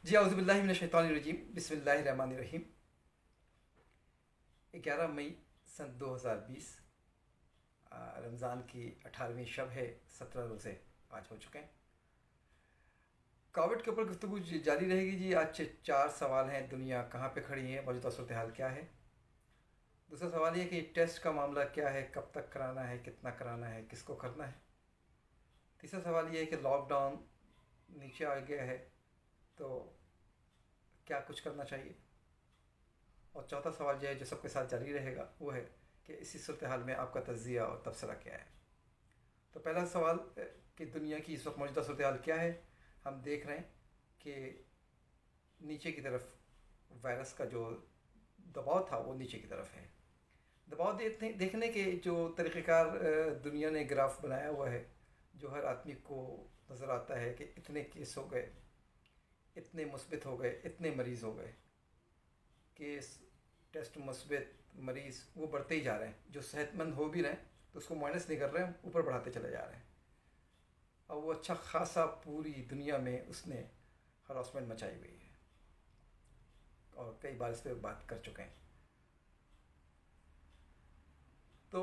जी औज़ु बिल्लाहि मिनश शैतानिर रजीम बिस्मिल्लाहिर रहमानिर रहीम। 11 मई सन 2020 रमज़ान की 18वीं शब है। 17 रोज़े आज हो चुके हैं। कोविड के ऊपर गुफ्तगू जारी रहेगी जी। आज 4 सवाल हैं। दुनिया कहाँ पे खड़ी है, मौजूदा सूरत हाल क्या है। दूसरा सवाल ये कि टेस्ट का मामला क्या है, कब तक कराना है, कितना कराना है, किसको करना है। तीसरा सवाल ये है कि लॉकडाउन नीचे आ गया है तो क्या कुछ करना चाहिए। और चौथा सवाल जो है, जो सबके साथ जारी रहेगा, वो है कि इसी सूरत हाल में आपका तज़िया और तबसरा क्या है। तो पहला सवाल कि दुनिया की इस वक्त मौजूदा सूरत हाल क्या है। हम देख रहे हैं कि नीचे की तरफ वायरस का जो दबाव था वो नीचे की तरफ है। दबाव देखने के जो तरीक़ेकार दुनिया ने ग्राफ बनाया हुआ है, जो हर आदमी को नज़र आता है कि इतने केस हो गए, इतने मुस्बित हो गए, इतने मरीज़ हो गए। केस, टेस्ट मुस्बित, मरीज़ वो बढ़ते ही जा रहे हैं। जो सेहतमंद हो भी रहे हैं तो उसको माइनस नहीं कर रहे हैं, ऊपर बढ़ाते चले जा रहे हैं। और वो अच्छा खासा पूरी दुनिया में उसने हरासमेंट मचाई हुई है और कई बार इस पर बात कर चुके हैं। तो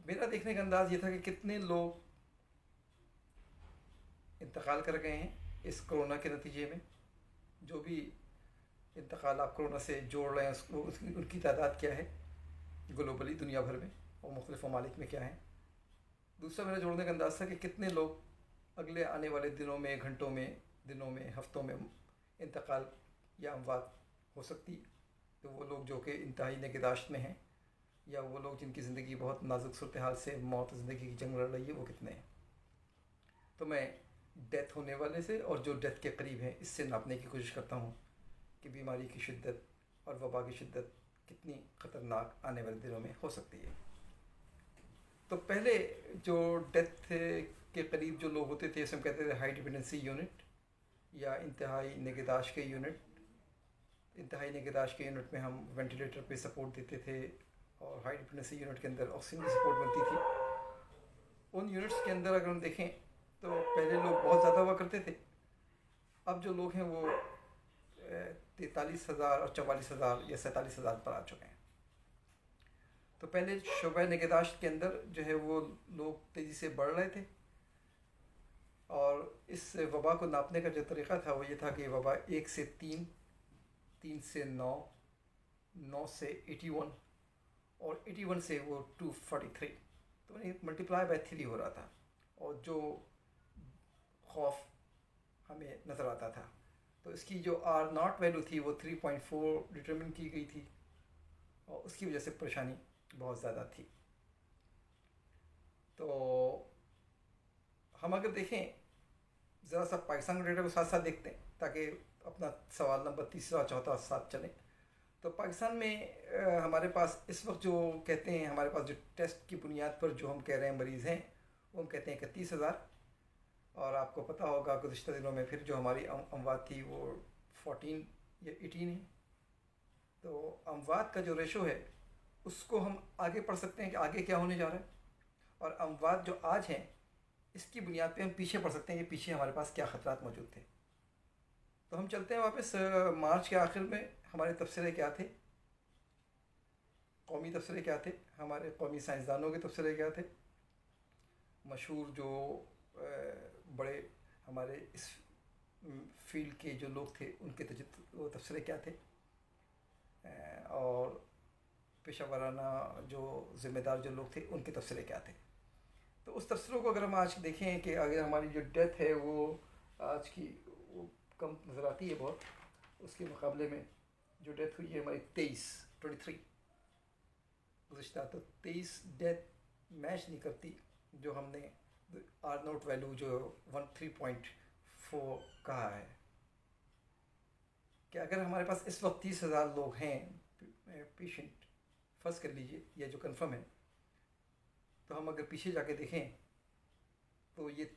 मेरा देखने का अंदाज़ ये था कि कितने लोग इंतकाल कर गए हैं इस कोरोना के नतीजे में। जो भी इंतकाल आप कोरोना से जोड़ रहे हैं उसको, उनकी तादाद क्या है ग्लोबली, दुनिया भर में और मुख्तलिफ़ ममालिक में क्या है। दूसरा मेरा जोड़ने का अंदाज़ था कि कितने लोग अगले आने वाले दिनों में, घंटों में, दिनों में, हफ्तों में इंतकाल या अमवात हो सकती। तो वो लोग जो कि इंतहाई निगहदाश्त में हैं, या वो लोग जिनकी ज़िंदगी बहुत नाजुक सूरत हाल से मौत ज़िंदगी की जंग लड़ रही है, वो कितने हैं। तो मैं डेथ होने वाले से और जो डेथ के करीब है इससे नापने की कोशिश करता हूँ कि बीमारी की शिद्दत और वबा की शिद्दत कितनी ख़तरनाक आने वाले दिनों में हो सकती है। तो पहले जो डेथ के करीब जो लोग होते थे, हम कहते थे हाई डिपेंडेंसी यूनिट या इंतहाई निगहदाश्त के यूनिट। इंतहाई निगहदाश्त के यूनिट में हम वेंटिलेटर पे सपोर्ट देते थे और हाई डिपेंडेंसी यूनिट के अंदर ऑक्सीजन की सपोर्ट मिलती थी। उन यूनिट्स के अंदर अगर हम देखें तो पहले लोग बहुत ज़्यादा हुआ करते थे। अब जो लोग हैं वो 43,000 और 44,000 या 47,000 पर आ चुके हैं। तो पहले शोबा निगहदाश्त के अंदर जो है वो लोग तेज़ी से बढ़ रहे थे। और इस वबा को नापने का जो तरीक़ा था वो ये था कि वबा 1 से 3, 3 से 9, 9 से 81 और 81 से वो 243, तो मल्टीप्लाई बाय 3 हो रहा था। और जो खौफ हमें नज़र आता था, तो इसकी जो R0 वैल्यू थी वो 3.4 डिटरमिन की गई थी और उसकी वजह से परेशानी बहुत ज़्यादा थी। तो हम अगर देखें ज़रा सा पाकिस्तान के डेटा को साथ साथ देखते हैं ताकि अपना सवाल नंबर तीसरा चौथा साथ चलें। तो पाकिस्तान में हमारे पास इस वक्त जो कहते हैं, हमारे पास जो टेस्ट की बुनियाद पर जो हम कह रहे हैं मरीज़ हैं, वो हम कहते हैं 31,000। और आपको पता होगा गुज़िश्ता दिनों में फिर जो हमारी अमवात थी वो 14 या 18 है। तो अमवात का जो रेशो है उसको हम आगे पढ़ सकते हैं कि आगे क्या होने जा रहा है, और अमवात जो आज हैं इसकी बुनियाद पे हम पीछे पढ़ सकते हैं कि पीछे हमारे पास क्या ख़तरात मौजूद थे। तो हम चलते हैं वापस मार्च के आखिर में हमारे तबसरे क्या थे, कौमी तबसरे क्या थे, हमारे कौमी साइंसदानों के तबसरे क्या थे, मशहूर जो बड़े हमारे इस फील्ड के जो लोग थे उनके तबसरे क्या थे, और पेशा वाराना जो ज़िम्मेदार जो लोग थे उनके तबसरे क्या थे। तो उस तबसरों को अगर हम आज देखें कि अगर हमारी जो डेथ है वो आज की वो कम नज़र आती है बहुत, उसके मुकाबले में जो डेथ हुई है हमारी 23 गुज़िश्ता, तो 23 डेथ मैच नहीं करती जो हमने R0 वैल्यू जो 13.4 कहा है। कि अगर हमारे पास इस वक्त 30,000 लोग हैं पेशेंट, फर्स्ट कर लीजिए, या जो कंफर्म है, तो हम अगर पीछे जाके देखें तो ये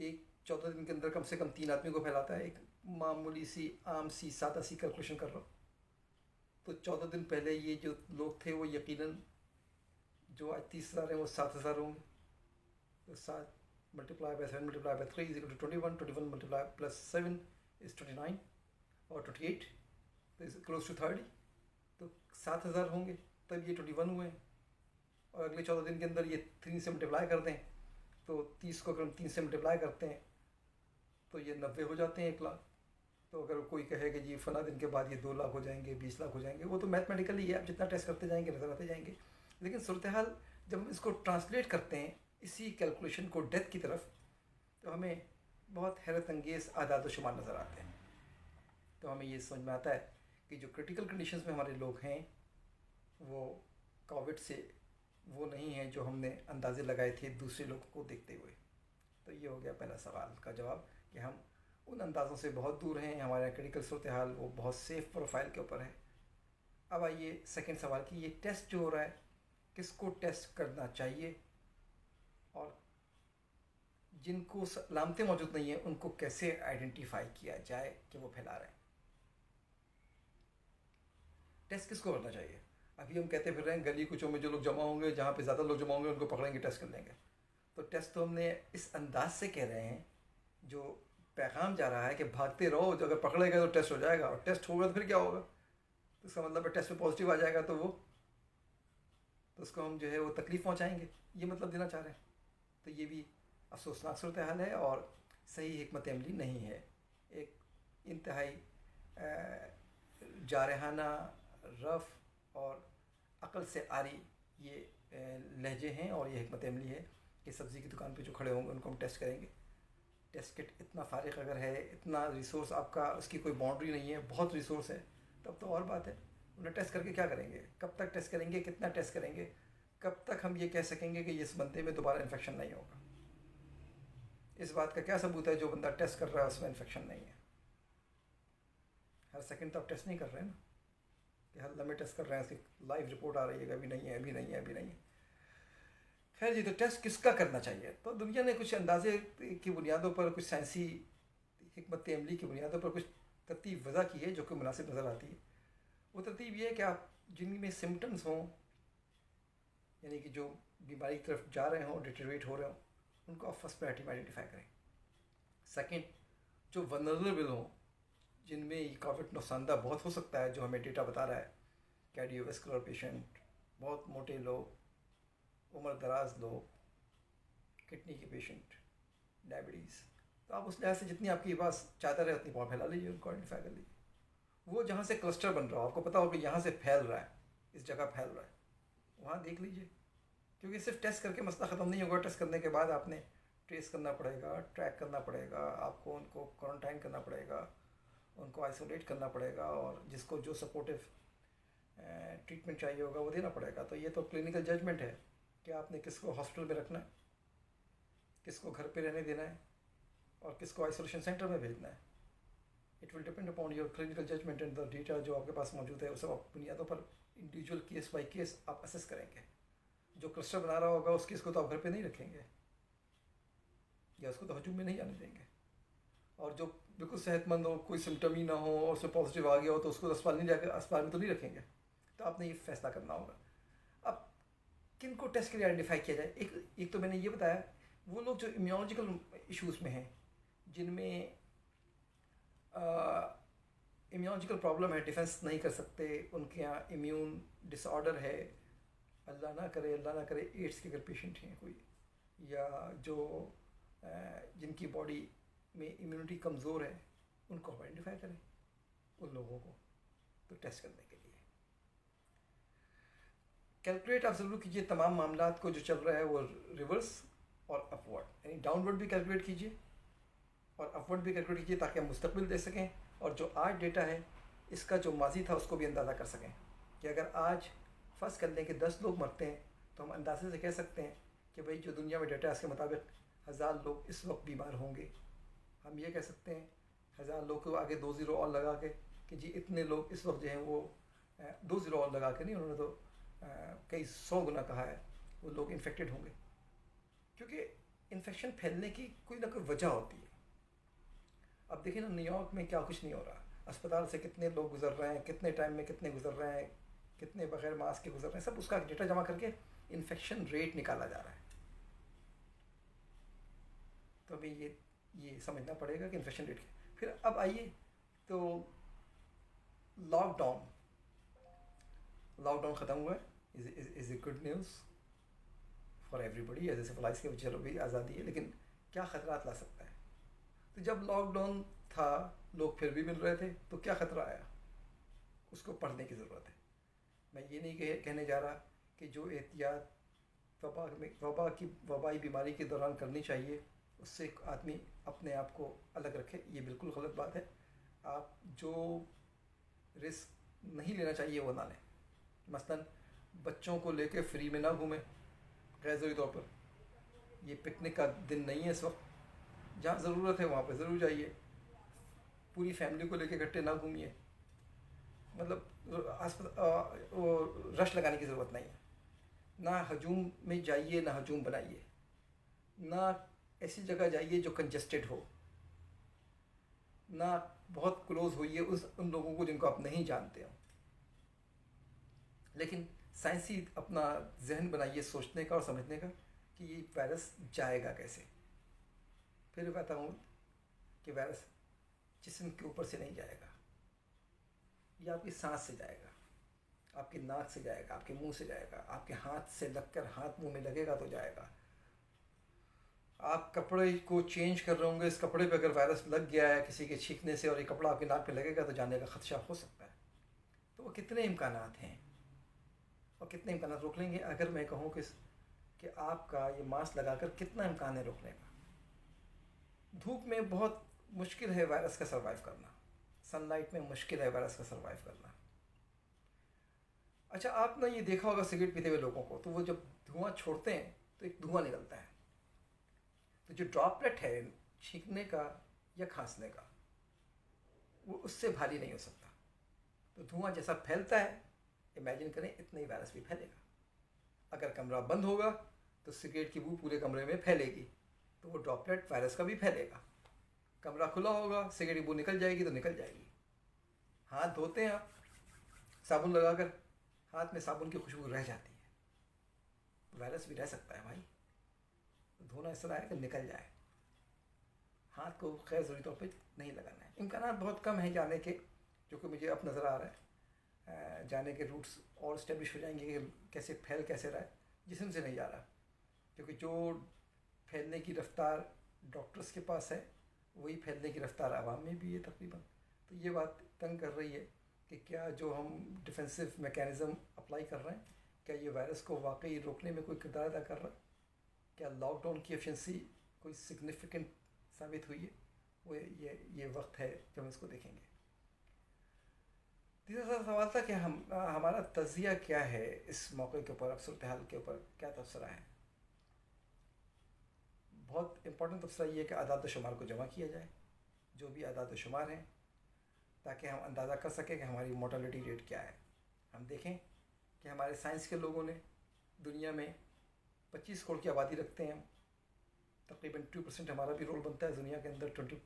एक 14 दिन के अंदर कम से कम 3 आदमी को फैलाता है। एक मामूली सी आम सी सादा सी कैलकुलेशन कर रहा हूँ, तो 14 दिन पहले ये जो लोग थे वो यकीनन जो आज 30,000 हैं वो 7,000 होंगे। तो 7 multiply by 7 multiply by 3 is equal to 21, 21 multiply plus 7 is 29। और 28, तो इज क्लोज टू 30, तो 7,000 होंगे तब ये 21 हुए हैं। और अगले 14 दिन के अंदर ये 3 से मल्टीप्लाई कर दें, तो 30 को अगर हम 3 से मल्टीप्लाई करते हैं तो ये 90 हो जाते हैं, 1 लाख। तो अगर कोई कहे कि जी फला दिन के बाद ये 2 लाख हो जाएंगे, 20 लाख हो जाएंगे, वो तो मैथमेटिकली है, आप जितना टेस्ट करते जाएंगे नजर आते जाएंगे। लेकिन सूरत हाल जब हम इसको ट्रांसलेट करते हैं इसी कैलकुलेशन को डेथ की तरफ, तो हमें बहुत हैरत अंगेज़ आदाद शुमार नज़र आते हैं। तो हमें ये समझ में आता है कि जो क्रिटिकल कंडीशंस में हमारे लोग हैं वो कोविड से वो नहीं हैं जो हमने अंदाज़े लगाए थे दूसरे लोगों को देखते हुए। तो ये हो गया पहला सवाल का जवाब कि हम उन अंदाज़ों से बहुत दूर हैं, हमारा क्रिटिकल सूरत हाल वो बहुत सेफ़ प्रोफाइल के ऊपर है। अब आइए सेकंड सवाल कि ये टेस्ट जो हो रहा है किसको टेस्ट करना चाहिए और जिनको लामतें मौजूद नहीं हैं उनको कैसे आइडेंटिफाई किया जाए कि वो फैला रहे हैं। टेस्ट किसको करना चाहिए? अभी हम कहते फिर रहे हैं गली कुचों में जो लोग जमा होंगे, जहाँ पे ज़्यादा लोग जमा होंगे उनको पकड़ेंगे, टेस्ट कर लेंगे। तो टेस्ट तो हमने इस अंदाज से कह रहे हैं, जो पैगाम जा रहा है कि भागते रहो, जो अगर पकड़े गए तो टेस्ट हो जाएगा, और टेस्ट होगा तो फिर क्या होगा? तो इसका मतलब है टेस्ट में पॉजिटिव आ जाएगा तो उसको हम जो है वो तकलीफ़ पहुँचाएँगे, ये मतलब देना चाह रहे हैं। तो ये भी अफसोसनाक सूरत हाल है और सही हिकमत अमली नहीं है। एक इंतहाई जारहाना, रफ़ और अक़ल से आरी ये लहजे हैं और ये हिकमत अमली है कि सब्ज़ी की दुकान पे जो खड़े होंगे उनको हम टेस्ट करेंगे। टेस्ट किट इतना फारिग अगर है, इतना रिसोर्स आपका, उसकी कोई बाउंड्री नहीं है, बहुत रिसोर्स है, तब तो और बात है। उन्हें टेस्ट करके क्या करेंगे? कब तक टेस्ट करेंगे? कितना टेस्ट करेंगे? कब तक हम ये कह सकेंगे कि इस बंदे में दोबारा इन्फेक्शन नहीं होगा? इस बात का क्या सबूत है जो बंदा टेस्ट कर रहा है उसमें इन्फेक्शन नहीं है? हर सेकंड तो आप टेस्ट नहीं कर रहे हैं ना, कि हर लम्हे टेस्ट कर रहे हैं, उसकी लाइव रिपोर्ट आ रही है कि अभी नहीं है, अभी नहीं है, अभी नहीं है। खैर जी, तो टेस्ट किसका करना चाहिए? तो दुनिया ने कुछ अंदाजे की बुनियादों पर, कुछ साइंसी हिकमत अमली की बुनियादों पर कुछ तरतीब वज़ा की है जो कि मुनासिब नज़र आती है। वो तरतीब ये है कि आप जिनमें सिम्टम्स हों, यानी कि जो बीमारी की तरफ जा रहे हों, डिटेरियोरेट हो रहे हों, उनको आप फर्स्ट प्रायोरिटी में आइडेंटिफाई करें। सेकंड, जो वनरेबल हों, जिनमें ये कोविड नुकसानदा बहुत हो सकता है, जो हमें डेटा बता रहा है, कार्डियोवैस्कुलर पेशेंट, बहुत मोटे लोग, उम्र दराज लोग, किडनी के पेशेंट, डायबिटीज़, तो आप उस लिहाज से जितनी आपके पास चादर है उतनी पाँव फैला लीजिए, उनको आइडेंटिफाई कर लीजिए। वो जहाँ से क्लस्टर बन रहा हो, आपको पता हो कि यहाँ से फैल रहा है, इस जगह फैल रहा है, वहाँ देख लीजिए। क्योंकि सिर्फ टेस्ट करके मसला ख़त्म नहीं होगा। टेस्ट करने के बाद आपने ट्रेस करना पड़ेगा, ट्रैक करना पड़ेगा, आपको उनको क्वारंटाइन करना पड़ेगा, उनको आइसोलेट करना पड़ेगा, और जिसको जो सपोर्टिव ट्रीटमेंट चाहिए होगा वो देना पड़ेगा। तो ये तो क्लिनिकल जजमेंट है कि आपने किसको हॉस्पिटल में रखना है, किसको घर पे रहने देना है, और किसको आइसोलेशन सेंटर में भेजना है। It will depend upon your clinical judgement and the data जो आपके पास मौजूद है, उस सब बुनियादों पर इंडिविजुअल केस बाई केस आप असेस करेंगे। जो क्लस्टर बना रहा होगा उस केस को तो आप घर पे नहीं रखेंगे, या उसको तो हजूम में नहीं आने देंगे। और जो बिल्कुल सेहतमंद हो, कोई सिम्टम ही ना हो और उसमें पॉजिटिव आ गया हो, तो उसको अस्पताल नहीं जाकर, अस्पताल में तो नहीं रखेंगे। तो आपने ये फैसला करना होगा। अब किन को टेस्ट के लिए आइडेंटिफाई किया जाए? एक तो मैंने ये बताया, वो लोग जो इम्यूनोलॉजिकल इश्यूज़ में हैं, जिनमें इम्यूनोलॉजिकल प्रॉब्लम है, डिफेंस नहीं कर सकते, उनके यहाँ इम्यून डिसऑर्डर है, अल्लाह ना करे एड्स के अगर पेशेंट हैं कोई, या जो जिनकी बॉडी में इम्यूनिटी कमज़ोर है, उनको आइडेंटिफाई करें, उन लोगों को तो टेस्ट करने के लिए। कैलकुलेट आप ज़रूर कीजिए तमाम मामलात को, जो चल रहा है वो रिवर्स और अपवर्ड, यानी डाउनवर्ड भी कैलकुलेट कीजिए और अपवर्ड भी कैलकुलेट कीजिए, ताकि हम मुस्तकबिल दे सकें, और जो आज डेटा है इसका जो माजी था उसको भी अंदाज़ा कर सकें। कि अगर आज फ़र्ज़ कर लें कि 10 लोग मरते हैं, तो हम अंदाजे से कह सकते हैं कि भाई जो दुनिया में डेटा है उसके मुताबिक 1000 लोग इस वक्त बीमार होंगे। हम ये कह सकते हैं 1000 लोग को आगे 2 ज़ीरो और लगा के कि जी इतने लोग इस वक्त जो हैं वो 2 ज़ीरो और लगा के नहीं, उन्होंने तो कई 100 गुना कहा है, वो लोग इन्फेक्टेड होंगे। क्योंकि इन्फेक्शन फैलने की कोई ना कोई वजह होती है। अब देखिए ना, न्यूयॉर्क में क्या कुछ नहीं हो रहा, अस्पताल से कितने लोग गुजर रहे हैं, कितने टाइम में कितने गुजर रहे हैं, कितने बगैर मास्क के गुजर रहे हैं, सब उसका डेटा जमा करके इन्फेक्शन रेट निकाला जा रहा है। तो अभी ये समझना पड़ेगा कि इन्फेक्शन रेट क्या। फिर अब आइए, तो لاک ڈاؤن ختم ہوا ہے، is a good news for ایوری بڈی. ایز اے سپلائز کے چلو بھی آزادی ہے، لیکن کیا خطرات لا سکتا ہے؟ تو جب لاک ڈاؤن تھا لوگ پھر بھی مل رہے تھے، تو کیا خطرہ آیا؟ اس کو پڑھنے کی ضرورت ہے. میں یہ نہیں کہنے جا رہا کہ جو احتیاط وبائی بیماری کے دوران کرنی چاہیے اس سے آدمی اپنے آپ کو الگ رکھے، یہ بالکل غلط بات ہے. آپ جو رسک نہیں لینا چاہیے وہ نہ لیں. مثلا بچوں کو لے کے فری میں نہ گھومیں غیر ضروری طور پر. یہ پکنک کا دن نہیں ہے اس وقت. جہاں ضرورت ہے وہاں پہ ضرور جائیے. پوری فیملی کو لے کے اکٹھے نہ گھومیے. مطلب رش لگانے کی ضرورت نہیں ہے. نہ ہجوم میں جائیے، نہ ہجوم بنائیے. نہ ایسی جگہ جائیے جو کنجسٹڈ ہو. نہ بہت کلوز ہوئیے ان لوگوں کو جن کو آپ نہیں جانتے ہو. لیکن سائنسی اپنا ذہن بنائیے سوچنے کا اور سمجھنے کا کہ یہ وائرس جائے گا کیسے. پھر کہتا ہوں کہ وائرس جسم کے اوپر سے نہیں جائے گا، یہ آپ کی سانس سے جائے گا، آپ کی ناک سے جائے گا، آپ کے منہ سے جائے گا، آپ کے ہاتھ سے لگ کر ہاتھ منہ میں لگے گا تو جائے گا. آپ کپڑے کو چینج کر رہے ہوں گے، اس کپڑے پہ اگر وائرس لگ گیا ہے کسی کے چھینکنے سے اور یہ کپڑا آپ کی ناک پہ لگے گا تو جانے کا خدشہ ہو سکتا ہے. تو وہ کتنے امکانات ہیں اور کتنے امکانات روک لیں گے. اگر میں کہوں کہ آپ کا یہ ماسک لگا کر کتنا امکان ہے روکنے کا. دھوپ میں بہت مشکل ہے وائرس کا سروائیو کرنا. سن لائٹ میں مشکل ہے وائرس کا سروائیو کرنا. اچھا آپ نے یہ دیکھا ہوگا سگریٹ پیتے ہوئے لوگوں کو، تو وہ جب دھواں چھوڑتے ہیں تو ایک دھواں نکلتا ہے. تو جو ڈراپلیٹ ہے چھینکنے کا یا کھانسنے کا وہ اس سے بھاری نہیں ہو سکتا. تو دھواں جیسا پھیلتا ہے امیجن کریں اتنا ہی وائرس بھی پھیلے گا. اگر کمرہ بند ہوگا تو سگریٹ کی بو پورے کمرے میں پھیلے گی، تو وہ ڈراپلیٹ وائرس کا بھی پھیلے گا. کمرہ کھلا ہوگا سگریٹ کی بو نکل جائے گی تو نکل جائے گی. ہاتھ دھوتے ہیں آپ صابن لگا کر، ہاتھ میں صابن کی خوشبو رہ جاتی ہے، وائرس بھی رہ سکتا ہے بھائی. دھونا اس طرح ہے کہ نکل جائے. ہاتھ کو خیر ضروری طور پہ نہیں لگانا ہے. امکانات بہت کم ہیں جانے کے، جو کہ مجھے اب نظر آ رہا ہے. جانے کے روٹس اور اسٹیبلش ہو جائیں گے کہ کیسے پھیل کیسے رہا ہے. جسم سے نہیں جا رہا، کیونکہ جو پھیلنے کی رفتار ڈاکٹرز کے پاس ہے وہی پھیلنے کی رفتار عوام میں بھی ہے تقریباً. تو یہ بات تنگ کر رہی ہے کہ کیا جو ہم ڈیفینسو میکینزم اپلائی کر رہے ہیں کیا یہ وائرس کو واقعی روکنے میں کوئی کردار ادا کر رہا ہے؟ کیا لاک ڈاؤن کی ایفیشنسی کوئی سگنیفیکنٹ ثابت ہوئی ہے؟ وہ یہ وقت ہے جب ہم اس کو دیکھیں گے. تیسرا سوال تھا کہ ہمارا تجزیہ کیا ہے اس موقع کے اوپر، اب صورتحال کے اوپر کیا تبصرہ ہے. بہت امپورٹنٹ تبصرہ یہ ہے کہ اعداد و شمار کو جمع کیا جائے، جو بھی اعداد و شمار ہیں، تاکہ ہم اندازہ کر سکیں کہ ہماری مورٹیلٹی ریٹ کیا ہے. ہم دیکھیں کہ ہمارے سائنس کے لوگوں نے دنیا میں 25 کروڑ کی آبادی رکھتے ہیں. تقریباً 2% ہمارا بھی رول بنتا ہے دنیا کے اندر. 20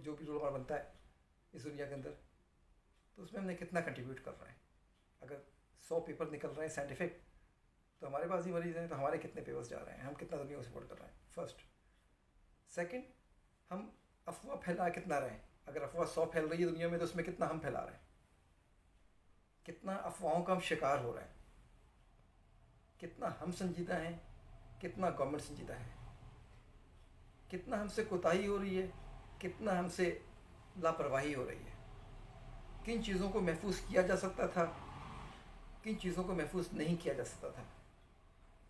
جو بھی رول ہمارا بنتا ہے اس دنیا کے اندر، تو اس میں ہم نے کتنا کنٹریبیوٹ کر رہے ہیں. اگر 100 پیپر نکل رہے ہیں سائنٹیفک تو ہمارے پاس ہی مریض ہیں، تو ہمارے کتنے پیپرز جا رہے ہیں، ہم کتنا دنیا کو سپورٹ کر رہے ہیں. فرسٹ. سیکنڈ، ہم افواہ پھیلا کتنا رہے ہیں. اگر افواہ 100 پھیل رہی ہے دنیا میں تو اس میں کتنا ہم پھیلا رہے ہیں. کتنا افواہوں کا ہم شکار ہو رہے ہیں. کتنا ہم سنجیدہ ہیں، کتنا گورنمنٹ سنجیدہ ہے. کتنا ہم سے کوتاہی ہو رہی ہے، کتنا ہم سے لاپرواہی ہو رہی ہے. کن چیزوں کو محفوظ کیا جا سکتا تھا، کن چیزوں کو محفوظ نہیں کیا جا سکتا تھا.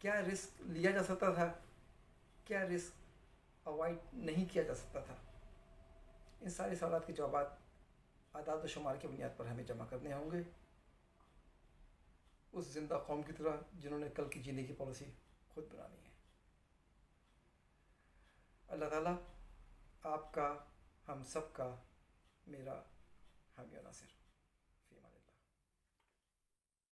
کیا رسک لیا جا سکتا تھا، کیا رسک اوائڈ نہیں کیا جا سکتا تھا. ان سارے سوالات کے جوابات اعداد و شمار کی بنیاد پر ہمیں جمع کرنے ہوں گے، اس زندہ قوم کی طرح جنہوں نے کل کی جینے کی پالیسی خود بنانی ہے. اللہ تعالیٰ آپ کا، ہم سب کا، میرا حامی و ناصر.